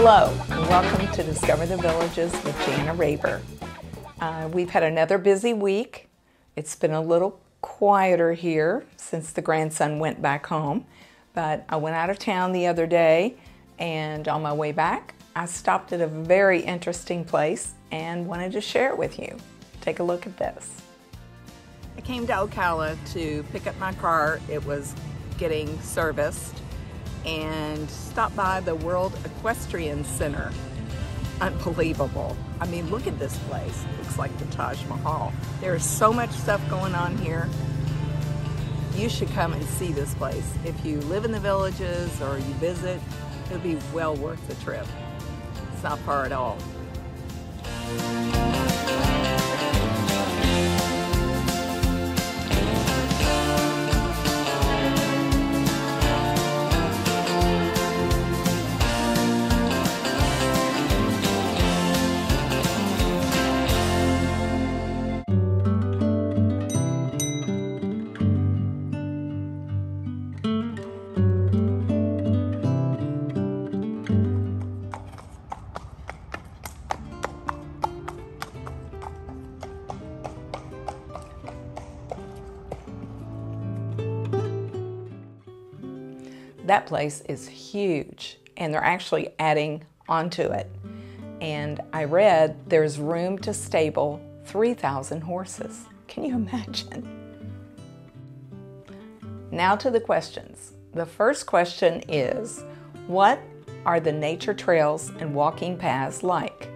Hello, and welcome to Discover the Villages with Jana Raber. We've had another busy week. It's been a little quieter here since the grandson went back home, but I went out of town the other day, and on my way back, I stopped at a very interesting place and wanted to share it with you. Take a look at this. I came to OCALA to pick up my car. It was getting serviced, and stopped by the World Equestrian Center. Unbelievable. I mean, look at this place. It looks like the Taj Mahal. There is so much stuff going on here. You should come and see this place. If you live in the villages or you visit, it'll be well worth the trip. It's not far at all. That place is huge, and they're actually adding onto it. And I read there's room to stable 3,000 horses. Can you imagine? Now to the questions. The first question is, what are the nature trails and walking paths like?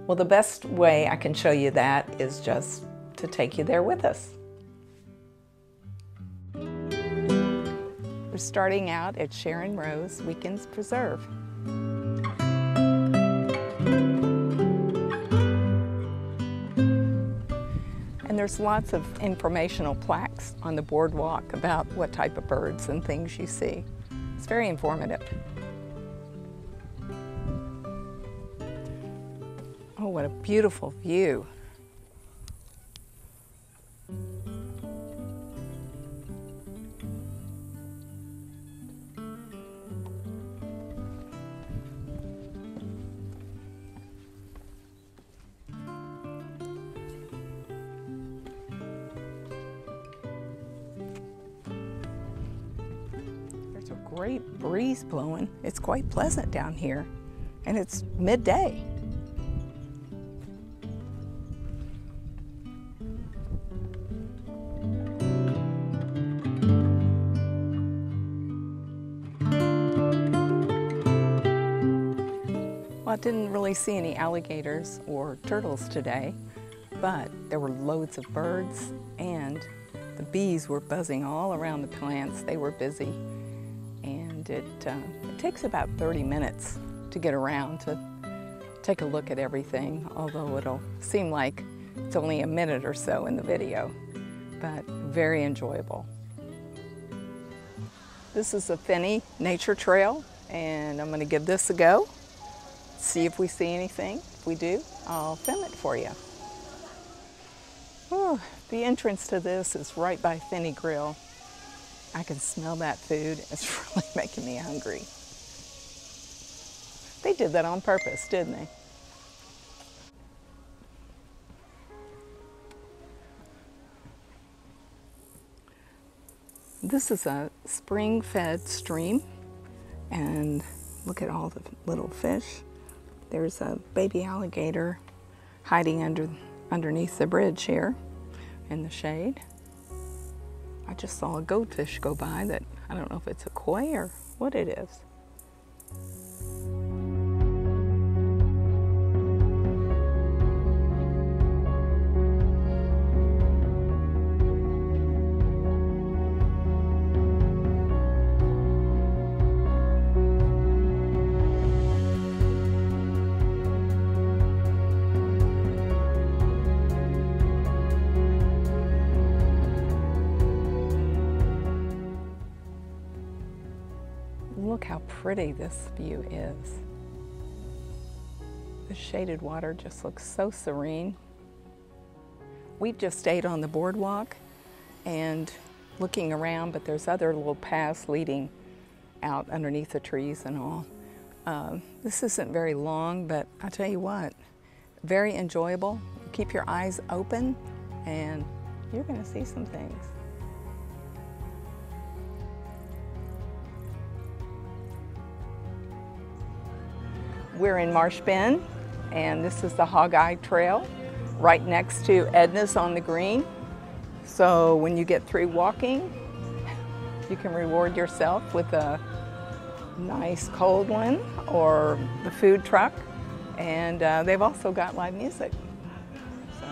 Well, the best way I can show you that is just to take you there with us. We're starting out at Sharon Rose Weekends Preserve. And there's lots of informational plaques on the boardwalk about what type of birds and things you see. It's very informative. Oh, what a beautiful view. Great breeze blowing. It's quite pleasant down here, and it's midday. Well, I didn't really see any alligators or turtles today, but there were loads of birds, and the bees were buzzing all around the plants. They were busy. And it takes about 30 minutes to get around to take a look at everything, although it'll seem like it's only a minute or so in the video, but very enjoyable. This is a Finney Nature Trail, and I'm going to give this a go, see if we see anything. If we do, I'll film it for you. Oh, the entrance to this is right by Finney Grill. I can smell that food. It's really making me hungry. They did that on purpose, didn't they? This is a spring-fed stream, and look at all the little fish. There's a baby alligator hiding underneath the bridge here in the shade. I just saw a goldfish go by that, I don't know if it's a koi or what it is. Look how pretty this view is. The shaded water just looks so serene. We've just stayed on the boardwalk and looking around, but there's other little paths leading out underneath the trees and all. This isn't very long, but I tell you what, very enjoyable. Keep your eyes open and you're going to see some things. We're in Marsh Bend, and this is the Hog Eye Trail right next to Edna's on the green. So when you get through walking, you can reward yourself with a nice cold one or the food truck, and they've also got live music. So.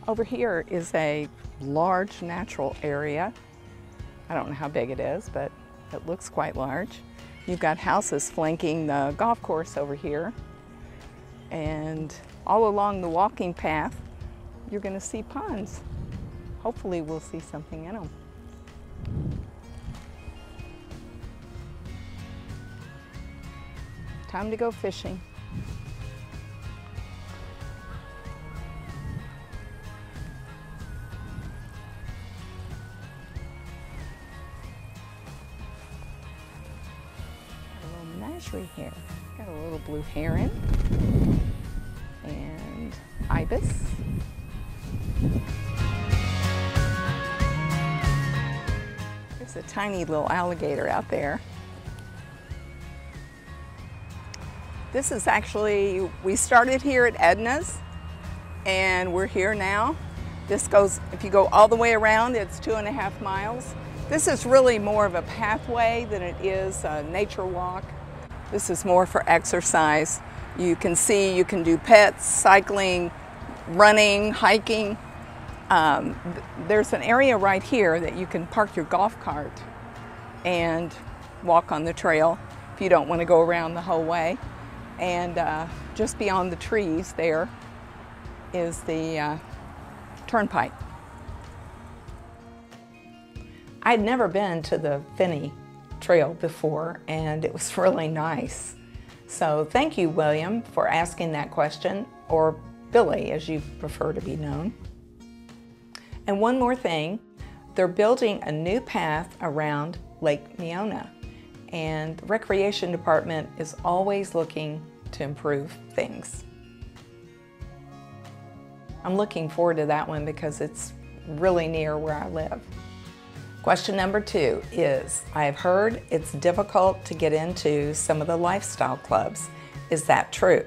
Over here is a large natural area. I don't know how big it is, but it looks quite large. You've got houses flanking the golf course over here, and all along the walking path you're going to see ponds. Hopefully we'll see something in them. Time to go fishing. Menagerie here. Got a little blue heron and ibis. There's a tiny little alligator out there. This is actually, we started here at Edna's and we're here now. This goes, if you go all the way around, it's 2.5 miles. This is really more of a pathway than it is a nature walk. This is more for exercise. You can see, you can do pets, cycling, running, hiking. There's an area right here that you can park your golf cart and walk on the trail if you don't want to go around the whole way. And just beyond the trees there is the turnpike. I'd never been to the Finney Trail before, and it was really nice. So thank you, William, for asking that question, or Billy, as you prefer to be known. And one more thing, they're building a new path around Lake Meona, and the Recreation Department is always looking to improve things. I'm looking forward to that one because it's really near where I live. Question number 2 is, I have heard it's difficult to get into some of the lifestyle clubs. Is that true?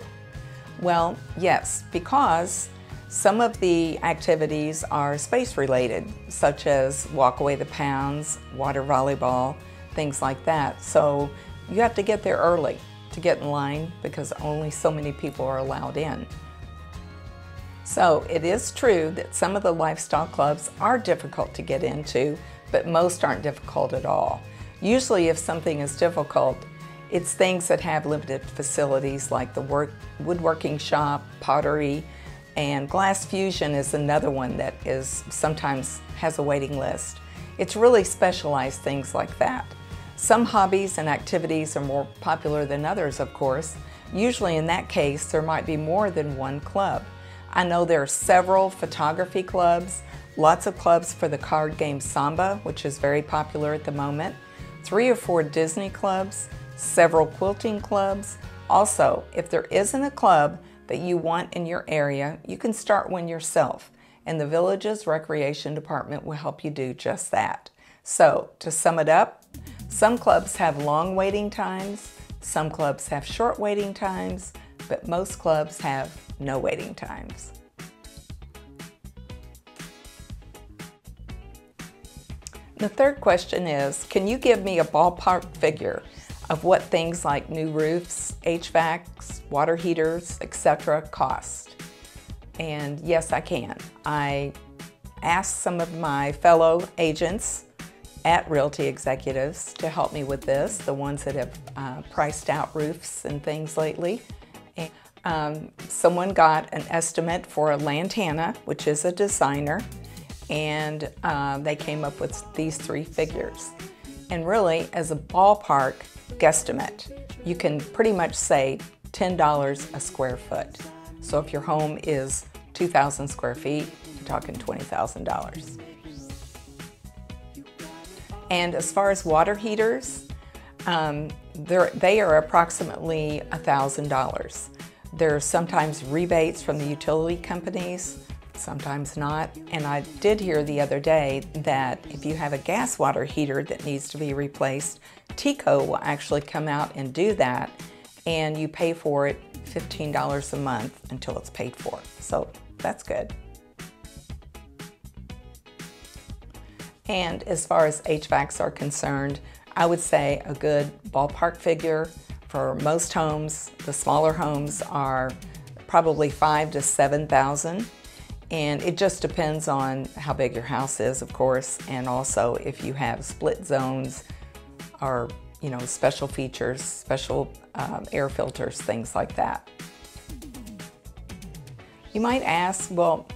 Well, yes, because some of the activities are space related, such as walk away the pounds, water volleyball, things like that. So you have to get there early to get in line because only so many people are allowed in. So it is true that some of the lifestyle clubs are difficult to get into, but most aren't difficult at all. Usually if something is difficult, it's things that have limited facilities like the woodworking shop, pottery, and glass fusion is another one that sometimes has a waiting list. It's really specialized things like that. Some hobbies and activities are more popular than others, of course. Usually in that case, there might be more than one club. I know there are several photography clubs, lots of clubs for the card game Samba, which is very popular at the moment, 3 or 4 Disney clubs, several quilting clubs. Also, if there isn't a club that you want in your area, you can start one yourself, and the village's recreation department will help you do just that. So, to sum it up, some clubs have long waiting times, some clubs have short waiting times, but most clubs have no waiting times. The third question is, can you give me a ballpark figure of what things like new roofs, HVACs, water heaters, etc. cost? And yes, I can. I asked some of my fellow agents at Realty Executives to help me with this, the ones that have priced out roofs and things lately. And, someone got an estimate for a lantana, which is a designer, and they came up with these three figures. And really, as a ballpark guesstimate, you can pretty much say $10 a square foot. So if your home is 2,000 square feet, you're talking $20,000. And as far as water heaters, they are approximately $1,000. There are sometimes rebates from the utility companies, sometimes not. And I did hear the other day that if you have a gas water heater that needs to be replaced, TECO will actually come out and do that, and you pay for it $15 a month until it's paid for. So that's good. And as far as HVACs are concerned, I would say a good ballpark figure for most homes, the smaller homes, are probably $5,000 to $7,000. And it just depends on how big your house is, of course, and also if you have split zones or, you know, special features, special air filters, things like that. You might ask, well,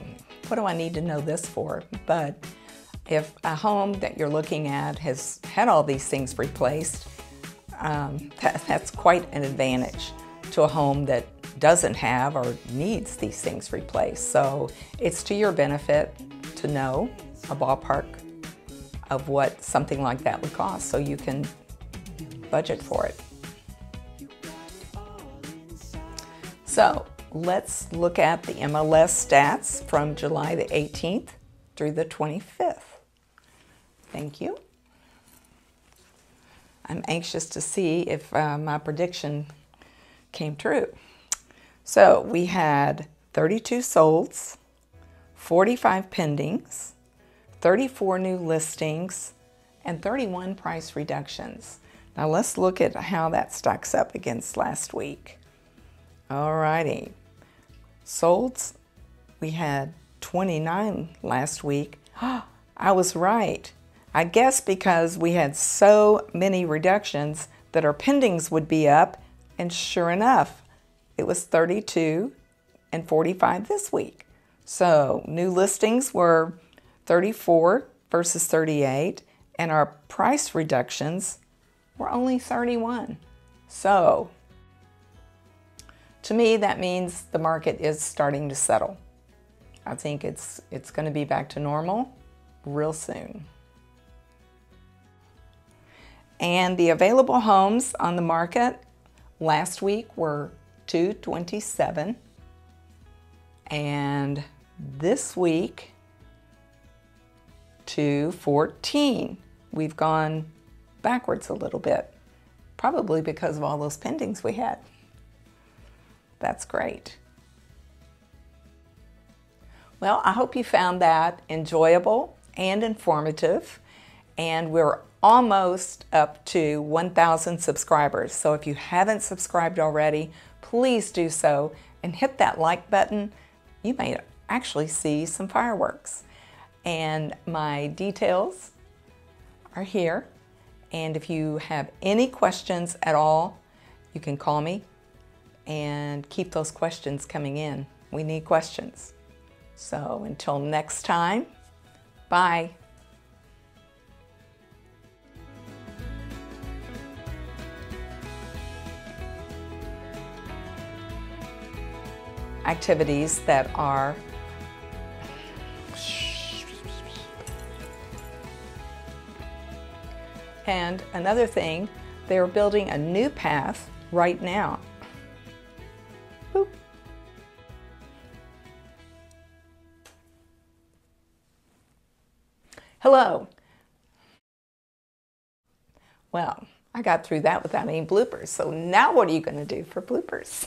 what do I need to know this for? But if a home that you're looking at has had all these things replaced, that's quite an advantage to a home that doesn't have or needs these things replaced. So it's to your benefit to know a ballpark of what something like that would cost so you can budget for it. So let's look at the MLS stats from July the 18th through the 25th. Thank you. I'm anxious to see if my prediction came true. So we had 32 solds, 45 pendings, 34 new listings, and 31 price reductions. Now let's look at how that stacks up against last week. Alrighty, solds, we had 29 last week. I was right. I guess because we had so many reductions that our pendings would be up, and sure enough, it was 32 and 45 this week. So new listings were 34 versus 38, and our price reductions were only 31. So to me, that means the market is starting to settle. I think it's going to be back to normal real soon. And the available homes on the market last week were 227, and this week 214. We've gone backwards a little bit, probably because of all those pendings we had. That's great. Well, I hope you found that enjoyable and informative, and we're almost up to 1,000 subscribers. So if you haven't subscribed already, please do so and hit that like button. You may actually see some fireworks. And my details are here. And if you have any questions at all, you can call me and keep those questions coming in. We need questions. So until next time, bye. Activities that are and another thing, they're building a new path right now. Boop. Hello. Well, I got through that without any bloopers, so now what are you going to do for bloopers?